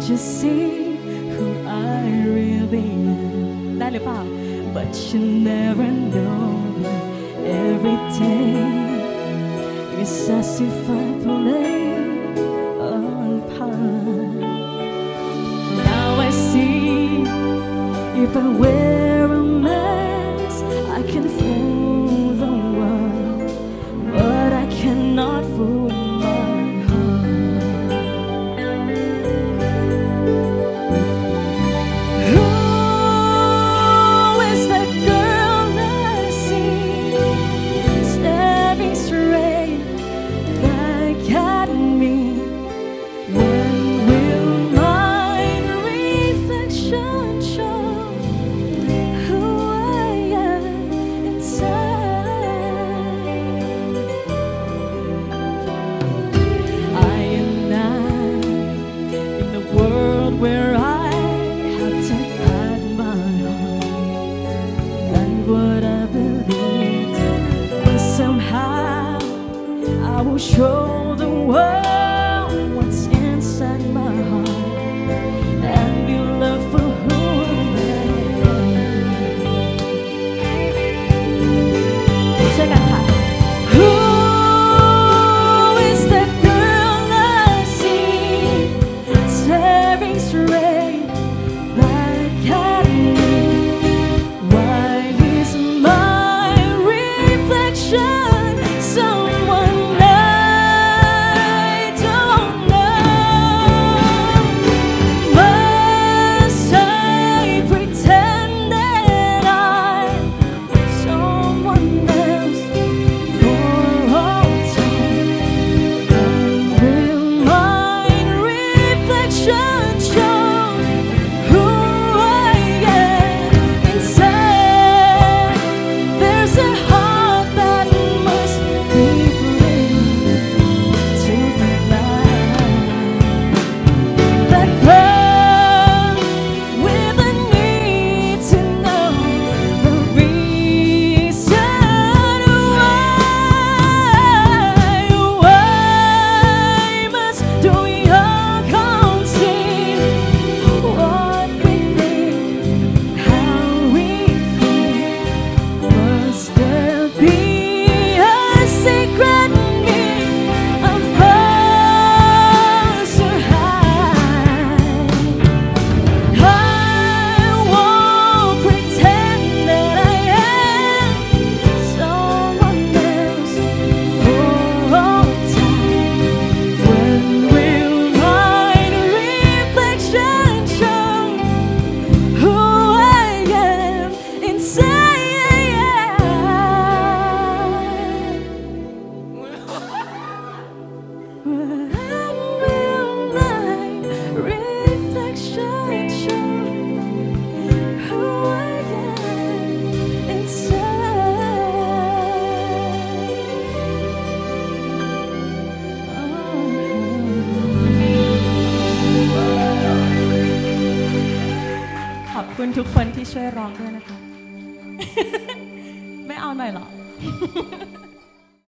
To see who I really am ได้หรือเปล่า But you never know me every day It's as if I play a part Now I see if I wear a mask I can fool the world But I cannot fool where I have to add my heart and what I believe but somehow I will show the world what's inside my heart and be loved for who I am ช่วยกันค่ะขอบคุณทุกคนที่ช่วยร้องด้วยนะคะ ไม่เอาหน่อยหรอ